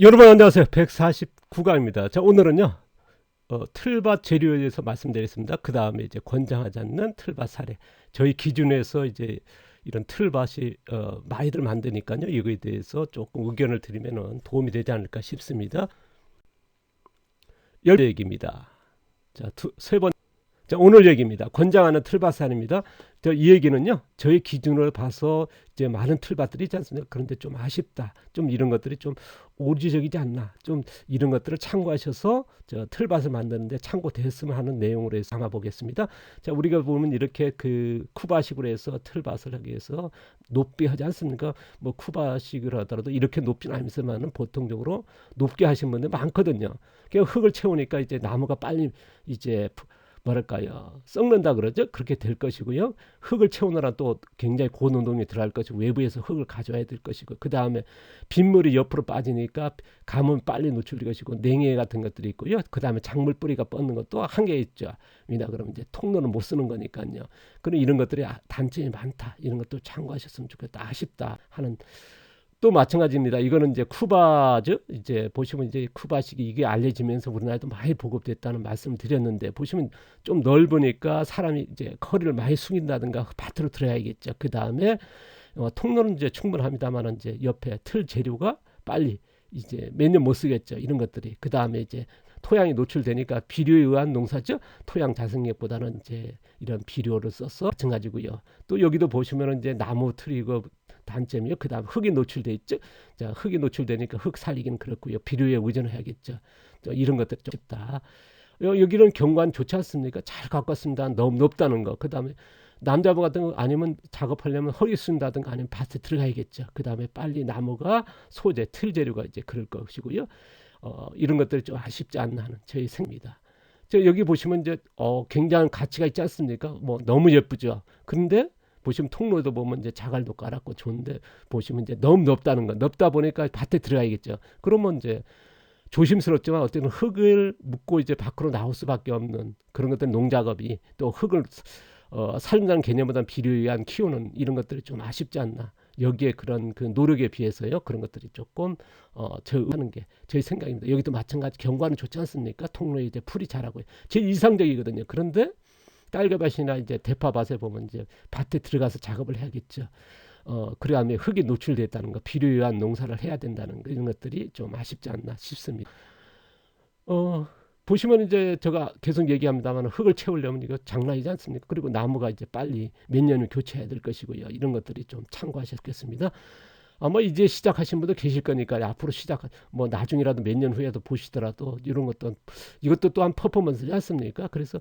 여러분 안녕하세요. 149강입니다. 자, 오늘은요. 틀밭 재료에 대해서 말씀드리겠습니다. 그 다음에 이제 권장하지 않는 틀밭 사례. 저희 기준에서 이제 이런 틀밭이 많이들 만드니까요. 이거에 대해서 조금 의견을 드리면 도움이 되지 않을까 싶습니다. 열 얘기입니다. 자, 세 번째. 자, 오늘 얘기입니다. 권장하는 틀밭 사례입니다. 이 얘기는요, 저희 기준으로 봐서 이제 많은 틀밭들이 있지 않습니까? 그런데 좀 아쉽다. 좀 이런 것들이 좀 오리지적이지 않나. 좀 이런 것들을 참고하셔서 저 틀밭을 만드는데 참고됐으면 하는 내용으로 해서 담아보겠습니다. 자, 우리가 보면 이렇게 그 쿠바식으로 해서 틀밭을 하기 위해서 높게 하지 않습니까? 뭐 쿠바식을 하더라도 이렇게 높지는 않으면은 보통적으로 높게 하신 분들 많거든요. 그 흙을 채우니까 이제 나무가 빨리 이제 뭐랄까요, 썩는다 그러죠. 그렇게 될 것이고요. 흙을 채우느라 또 굉장히 고노동이 들어갈 것이고 외부에서 흙을 가져와야 될 것이고, 그 다음에 빗물이 옆으로 빠지니까 가뭄 빨리 노출될 것이고, 냉해 같은 것들이 있고요. 그 다음에 작물 뿌리가 뻗는 것도 한계 있죠. 왜냐 그러면 이제 통로는 못 쓰는 거니까요. 그런 이런 것들이 단점이 많다. 이런 것도 참고하셨으면 좋겠다. 아쉽다 하는. 또 마찬가지입니다. 이거는 이제 쿠바죠. 이제 보시면 이제 쿠바식이 이게 알려지면서 우리나라에도 많이 보급됐다는 말씀을 드렸는데, 보시면 좀 넓으니까 사람이 이제 허리를 많이 숙인다든가 밭으로 들어야겠죠. 그 다음에 통로는 이제 충분합니다만 이제 옆에 틀 재료가 빨리 이제 몇 년 못 쓰겠죠. 이런 것들이. 그 다음에 이제 토양이 노출되니까 비료에 의한 농사죠. 토양 자생력보다는 이제 이런 비료를 써서 마찬가지고요. 또 여기도 보시면은 이제 나무 틀이고 단점이요. 그 다음 흙이 노출돼 있죠. 자, 흙이 노출되니까 흙 살리기는 그렇고요. 비료에 의존을 해야겠죠. 이런 것들이 좀 쉽다. 여기는 경관 좋지 않습니까? 잘 가꿨습니다. 너무 높다는 거. 그 다음에 남자분 같은 거 아니면 작업하려면 허리 쓴다든가 아니면 밭에 들어가야겠죠. 그 다음에 빨리 나무가 소재, 틀 재료가 이제 그럴 것이고요. 이런 것들이 좀 아쉽지 않나 하는 저희 생각입니다. 여기 보시면 이제 굉장한 가치가 있지 않습니까? 뭐 너무 예쁘죠. 그런데 보시면 통로도 보면 이제 자갈도 깔았고 좋은데, 보시면 이제 너무 넓다는 거. 넓다 보니까 밭에 들어가야겠죠. 그러면 이제 조심스럽지만 어떤 흙을 묻고 이제 밖으로 나올 수밖에 없는 그런 것들, 농작업이 또 흙을 살린다는 개념보다는 비료에 의한 키우는 이런 것들이 좀 아쉽지 않나. 여기에 그런 그 노력에 비해서요, 그런 것들이 조금 저하는 게 저희 생각입니다. 여기도 마찬가지 경관은 좋지 않습니까? 통로에 이제 풀이 자라고 제일 이상적이거든요. 그런데 딸겨밭이나 이제 대파밭에 보면 이제 밭에 들어가서 작업을 해야겠죠. 그래야만 흙이 노출됐다는 거, 비료에 의한 농사를 해야 된다는 거, 이런 것들이 좀 아쉽지 않나 싶습니다. 보시면 이제 제가 계속 얘기합니다만 흙을 채우려면 이거 장난이지 않습니까? 그리고 나무가 이제 빨리 몇 년을 교체해야 될 것이고요. 이런 것들이 좀 참고하셨겠습니다. 아마 이제 시작하신 분도 계실 거니까 앞으로 뭐 나중이라도 몇 년 후에도 보시더라도 이런 것도, 이것도 또한 퍼포먼스지 않습니까? 그래서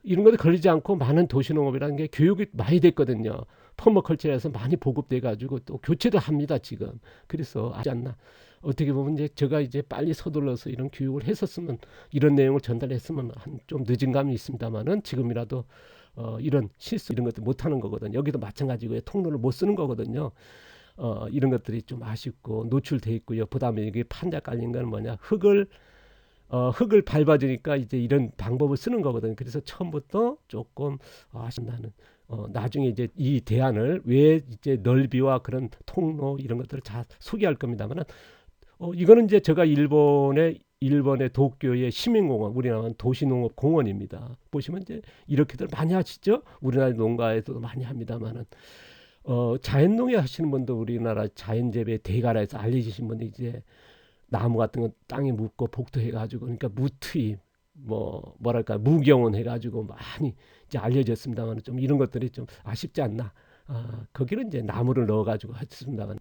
이런 것에 걸리지 않고 많은 도시농업이라는 게 교육이 많이 됐거든요. 퍼머컬처에서 많이 보급돼 가지고 또 교체도 합니다 지금. 그래서 아지 않나. 어떻게 보면 이제 제가 이제 빨리 서둘러서 이런 교육을 했었으면, 이런 내용을 전달했으면 좀 늦은 감이 있습니다만은 지금이라도 이런 실수 이런 것들 못 하는 거거든요. 여기도 마찬가지고요. 통로를 못 쓰는 거거든요. 이런 것들이 좀 아쉽고 노출돼 있고요. 그다음에 이게 판자 깔린 건 뭐냐, 흙을 밟아주니까 이제 이런 방법을 쓰는 거거든요. 그래서 처음부터 조금 아쉽다는, 나중에 이제 이 대안을 왜 이제 넓이와 그런 통로 이런 것들을 다 소개할 겁니다만은, 이거는 이제 제가 일본의 도쿄의 시민공원, 우리나라는 도시농업공원입니다. 보시면 이제 이렇게들 많이 하시죠. 우리나라 농가에서도 많이 합니다만은, 자연농약 하시는 분도 우리나라 자연재배 대가라에서 알려주신 분이 이제 나무 같은 거 땅에 묻고 복도해가지고, 그러니까 무트임, 뭐랄까 무경원 해가지고 많이 이제 알려졌습니다만, 좀 이런 것들이 좀 아쉽지 않나. 거기는 이제 나무를 넣어가지고 했습니다만,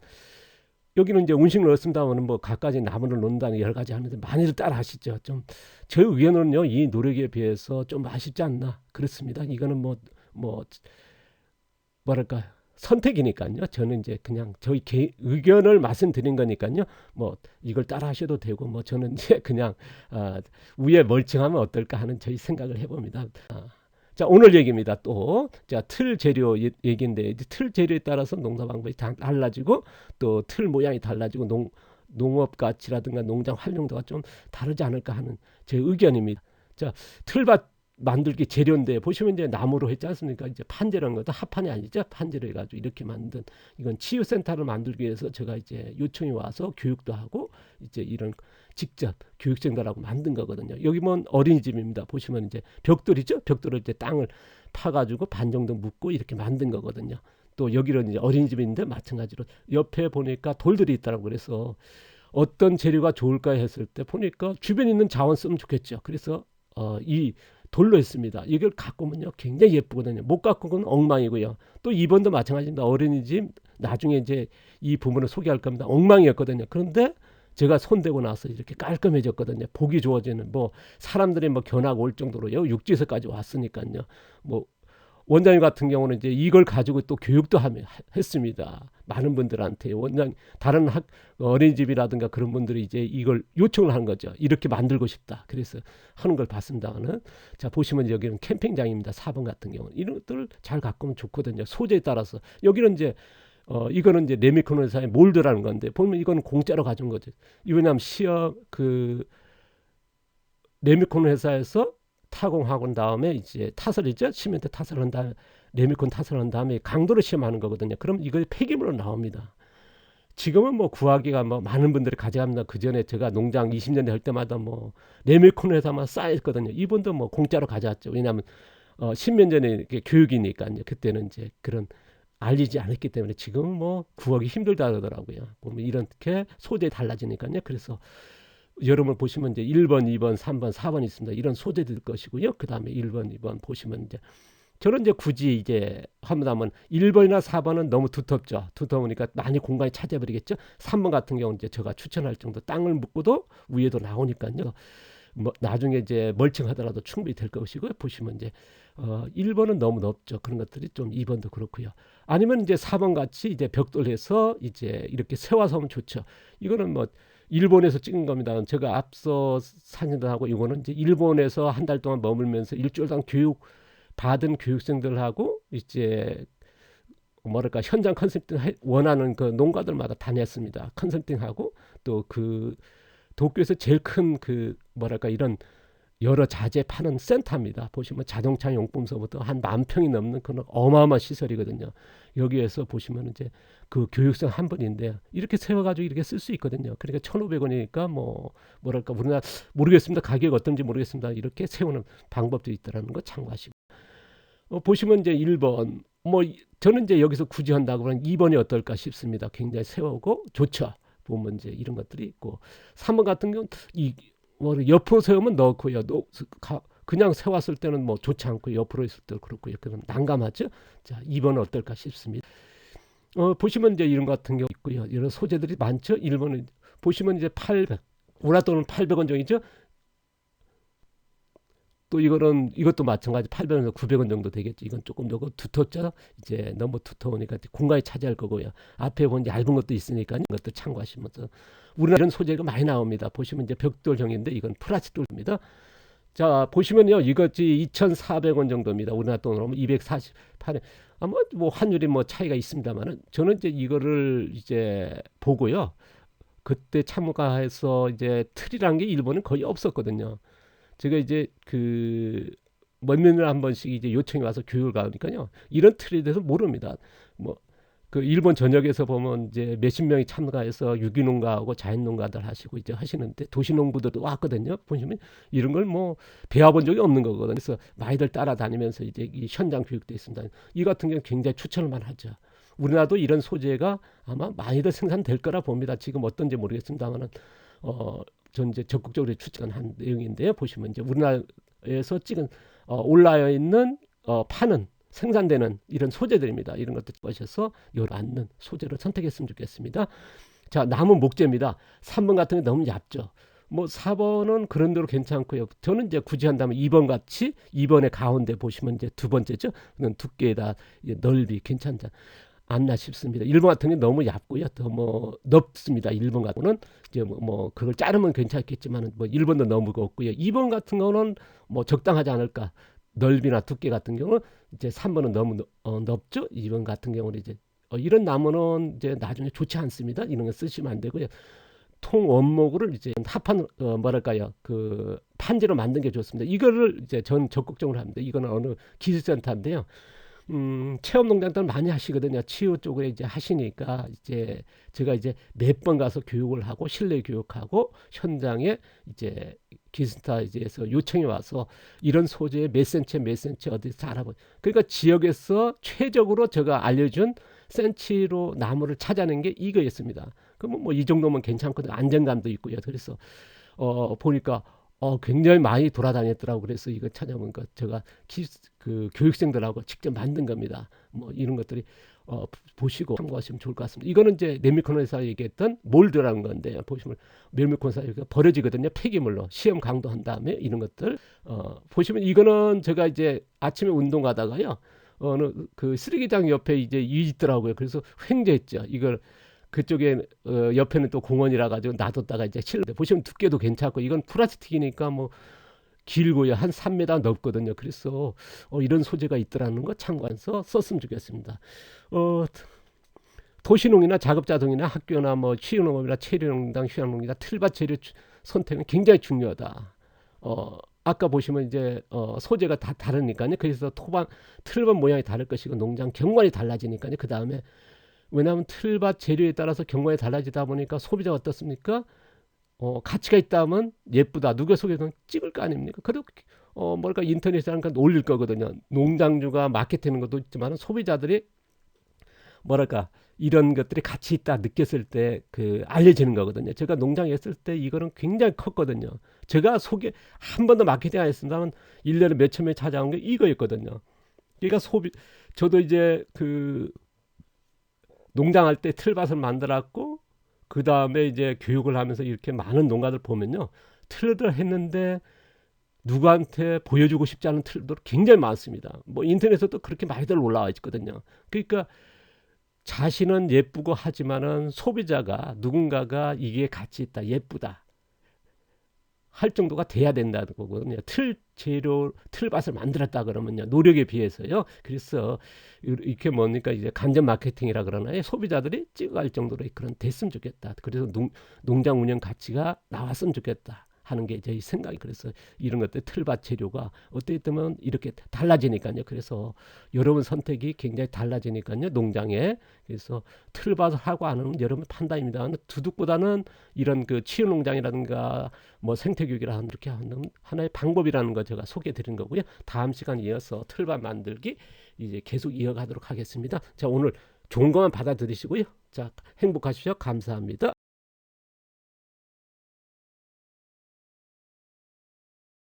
여기는 이제 운식을 넣었습니다만 뭐 갖가지 나무를 넣는다는 여러 가지 하는데 많이들 따라 하시죠. 좀 제 의견은요, 이 노력에 비해서 좀 아쉽지 않나 그렇습니다. 이거는 뭐랄까 선택이니까요. 저는 이제 그냥 저희 의견을 말씀드린 거니까요. 뭐 이걸 따라 하셔도 되고, 뭐 저는 이제 그냥 위에 멀칭하면 어떨까 하는 저희 생각을 해봅니다. 자, 오늘 얘기입니다. 또 자, 틀 재료 얘기인데, 틀 재료에 따라서 농사 방법이 달라지고 또 틀 모양이 달라지고 농업 가치라든가 농장 활용도가 좀 다르지 않을까 하는 제 의견입니다. 자, 틀밭 만들기 재료인데 보시면 이제 나무로 했지 않습니까? 이제 판재라는 것도 합판이 아니죠. 판재로 해가지고 이렇게 만든 이건 치유센터를 만들기 위해서 제가 이제 요청이 와서 교육도 하고 이제 이런 직접 교육생들하고 만든 거거든요. 여기 보면 어린이집입니다. 보시면 이제 벽돌이죠. 벽돌을 이제 땅을 파가지고 반 정도 묶고 이렇게 만든 거거든요. 또 여기는 이제 어린이집인데 마찬가지로 옆에 보니까 돌들이 있더라고. 그래서 어떤 재료가 좋을까 했을 때 보니까 주변에 있는 자원 쓰면 좋겠죠. 그래서 이 돌로 했습니다. 이걸 갖고 오면요 굉장히 예쁘거든요. 못 갖고 오면 엉망이고요. 또 2번도 마찬가지입니다. 어린이집 나중에 이제 이 부분을 소개할 겁니다. 엉망이었거든요. 그런데 제가 손대고 나서 이렇게 깔끔해졌거든요. 보기 좋아지는 뭐 사람들이 뭐 견학 올 정도로요. 육지에서까지 왔으니까요. 뭐 원장님 같은 경우는 이제 이걸 가지고 또 교육도 했습니다. 많은 분들한테 다른 어린이집이라든가 그런 분들이 이제 이걸 요청을 하는 거죠. 이렇게 만들고 싶다. 그래서 하는 걸 봤습니다는 자 보시면 여기는 캠핑장입니다. 4번 같은 경우는 이런 것들을 잘 갖고 오면 좋거든요. 소재에 따라서 여기는 이제 이거는 이제 레미콘 회사의 몰드라는 건데 보면 이거는 공짜로 가져온 거죠. 왜냐하면 시험 레미콘 회사에서 타공하고 난 다음에 이제 타설이죠. 시멘트 타설 한 다음에 레미콘 타설 한 다음에 강도로 시험하는 거거든요. 그럼 이거 폐기물로 나옵니다. 지금은 뭐 구하기가 뭐 많은 분들이 가져갑니다. 그 전에 제가 농장 20년대 할 때마다 뭐 레미콘 회사만 쌓였거든요. 이분도 뭐 공짜로 가져왔죠. 왜냐하면 10년 전에 이렇게 교육이니까요. 그때는 이제 그런 알리지 않았기 때문에 지금은 뭐 구하기 힘들다 그러더라고요. 보면 이렇게 소재 달라지니까요. 그래서 여러분 보시면 이제 1번, 2번, 3번, 4번 있습니다. 이런 소재들 것이고요. 그 다음에 1번, 2번 보시면 이제 저는 이제 굳이 이제 하면 1번이나 4번은 너무 두텁죠. 두터우니까 많이 공간이 차지해버리겠죠. 3번 같은 경우는 이제 제가 추천할 정도 땅을 묻고도 위에도 나오니까요. 뭐 나중에 이제 멀칭하더라도 충분히 될 것이고요. 보시면 이제 1번은 너무 넓죠. 그런 것들이 좀 2번도 그렇고요. 아니면 이제 4번 같이 이제 벽돌해서 이제 이렇게 세워서 하면 좋죠. 이거는 뭐 일본에서 찍은 겁니다. 제가 앞서 사진도 하고 이거는 이제 일본에서 한 달 동안 머물면서 일주일간 교육 받은 교육생들하고 이제 뭐랄까 현장 컨설팅 원하는 그 농가들마다 다녔습니다. 컨설팅하고 또 그 도쿄에서 제일 큰 그 뭐랄까 이런 여러 자재 파는 센터입니다. 보시면 자동차 용품서부터 한 10,000평이 넘는 그런 어마어마한 시설이거든요. 여기에서 보시면 이제 그 교육생 한 분인데 이렇게 세워가지고 이렇게 쓸 수 있거든요. 그러니까 1,500원이니까 뭐 뭐랄까 우리나라 모르겠습니다. 가격 어떤지 모르겠습니다. 이렇게 세우는 방법도 있다라는 거 참고하시고 보시면 이제 1번 뭐 저는 이제 여기서 굳이 한다고 그러면 2번이 어떨까 싶습니다. 굉장히 세우고 좋죠. 보면 이제 이런 것들이 있고 3번 같은 경우는 뭐 옆으로 세우면 넣고요. 그냥 세웠을 때는 뭐 좋지 않고 옆으로 있을 때 그렇고요. 그럼 난감하죠. 자, 2번은 어떨까 싶습니다. 보시면 이제 이런 것 같은 경우 있고요. 이런 소재들이 많죠. 1번은 보시면 이제 800, 우라돈은 800원 정도죠. 또 이것도 마찬가지 800원에서 900원 정도 되겠죠. 이건 조금 더 두텁죠. 이제 너무 두터우니까 공간이 차지할 거고요. 앞에 보면 얇은 것도 있으니까 이것도 참고하시면서 우리나라 이런 소재가 많이 나옵니다. 보시면 이제 벽돌형인데 이건 플라스틱돌입니다. 자 보시면요 이것이 2,400원 정도입니다. 우리나라 돈으로 248원. 아마 뭐 환율이 뭐 차이가 있습니다만은 저는 이제 이거를 이제 보고요. 그때 참가해서 이제 틀이란 게 일본은 거의 없었거든요. 제가 이제 그 몇 년에 한 번씩 이제 요청이 와서 교육을 가니까요. 이런 틀에 대해서 모릅니다. 뭐 그 일본 전역에서 보면 이제 몇십 명이 참가해서 유기농가하고 자연농가들 하시고 이제 하시는데 도시농부들도 왔거든요. 보시면 이런 걸 뭐 배워본 적이 없는 거거든요. 그래서 많이들 따라다니면서 이제 이 현장 교육도 있습니다. 이 같은 경우 굉장히 추천을 하죠. 우리나라도 이런 소재가 아마 많이들 생산될 거라 봅니다. 지금 어떤지 모르겠습니다만은 전 이제 적극적으로 추천한 내용인데요. 보시면 이제 우리나라에서 찍은 올라와 있는 파는 생산되는 이런 소재들입니다. 이런 것들 보셔서 요 맞는 소재를 선택했으면 좋겠습니다. 자, 남은 목재입니다. 3번 같은 게 너무 얇죠. 뭐 4번은 그런 대로 괜찮고요. 저는 이제 굳이 한다면 2번 같이 2번의 가운데 보시면 이제 두 번째죠. 두께에다 넓이 괜찮다. 않나 싶습니다. 1번 같은 게 너무 얇고요. 더 뭐 넓습니다. 1번 같은 거는 이제 뭐 그걸 자르면 괜찮겠지만 뭐 1번도 너무 무겁고요. 2번 같은 거는 뭐 적당하지 않을까. 넓이나 두께 같은 경우는 이제 3번은 너무 넓죠. 2번 같은 경우는 이제 이런 나무는 이제 나중에 좋지 않습니다. 이런 거 쓰시면 안 되고요. 보통 원목을 이제 합한 뭐랄까요 그 판지로 만든 게 좋습니다. 이거를 이제 전 적극적으로 합니다. 이거는 어느 기술센터인데요. 체험 농장들 많이 하시거든요. 치유 쪽에 이제 하시니까 이제 제가 이제 몇 번 가서 교육을 하고 실내 교육하고 현장에 이제 기술센터에서 요청이 와서 이런 소재에 몇 센치 몇 센치 어디서 알아보. 그러니까 지역에서 최적으로 제가 알려준 센치로 나무를 찾아낸 게 이거였습니다. 그러면 뭐 이 정도면 괜찮거든요. 안정감도 있고요. 그래서 보니까 굉장히 많이 돌아다녔더라고. 그래서 이거 찾아본 거 제가 그 교육생들하고 직접 만든 겁니다. 뭐 이런 것들이 보시고 참고하시면 좋을 것 같습니다. 이거는 이제 멜미콘에서 얘기했던 몰드라는 건데 보시면 멜미콘에서 버려지거든요. 폐기물로 시험 강도한 다음에 이런 것들 보시면 이거는 제가 이제 아침에 운동 가다가요. 어느 그 쓰레기장 옆에 이제 있더라고요. 그래서 횡재했죠. 이걸 그쪽에 옆에는 또 공원이라 가지고 놔뒀다가 이제 실내 보시면 두께도 괜찮고 이건 플라스틱이니까 뭐 길고요 한 3m 넘거든요. 그래서 이런 소재가 있더라는 거 참고해서 썼으면 좋겠습니다. 도시농이나 작업자동이나 학교나 뭐 취업농업이나 체류농장, 휴양농이나 틀밭 재료 선택은 굉장히 중요하다. 아까 보시면 이제 소재가 다 다르니까요. 그래서 틀밭 모양이 다를 것이고 농장 경관이 달라지니까요. 그 다음에 왜냐하면 틀밭 재료에 따라서 경관이 달라지다 보니까 소비자가 어떻습니까? 가치가 있다면 예쁘다. 누가 소개하면 찍을 거 아닙니까? 그래도 뭐랄까 인터넷에 하니까 올릴 거거든요. 농장주가 마케팅하는 것도 있지만 소비자들이 뭐랄까 이런 것들이 가치 있다 느꼈을 때 그 알려지는 거거든요. 제가 농장에 있을 때 이거는 굉장히 컸거든요. 제가 한 번도 마케팅 안 했습니다만 1년에 몇천 명이 찾아온 게 이거였거든요. 그러니까 저도 이제 그 농장할 때 틀밭을 만들었고 그 다음에 이제 교육을 하면서 이렇게 많은 농가들 보면요. 틀들 했는데 누구한테 보여주고 싶지 않은 틀들 굉장히 많습니다. 뭐 인터넷에도 그렇게 많이들 올라와 있거든요. 그러니까 자신은 예쁘고 하지만은 소비자가 누군가가 이게 가치 있다, 예쁘다 할 정도가 돼야 된다는 거거든요. 틀밭을 만들었다 그러면요. 노력에 비해서요. 그래서 이렇게 뭡니까 이제 간접 마케팅이라 그러나요? 소비자들이 찍어갈 정도로 그런 됐으면 좋겠다. 그래서 농장 운영 가치가 나왔으면 좋겠다. 하는 게 제 생각이 그래서 이런 것들 틀밭 재료가 어떻게 보면 이렇게 달라지니까요. 그래서 여러분 선택이 굉장히 달라지니까요. 농장에 그래서 틀밭을 하고 안 하는 여러분 판단입니다. 두둑보다는 이런 그 치유 농장이라든가 뭐 생태교육이라 이렇게 하는 하나의 방법이라는 거 제가 소개해드린 거고요. 다음 시간 이어서 틀밭 만들기 이제 계속 이어가도록 하겠습니다. 자 오늘 좋은 것만 받아들이시고요. 자 행복하십시오. 감사합니다.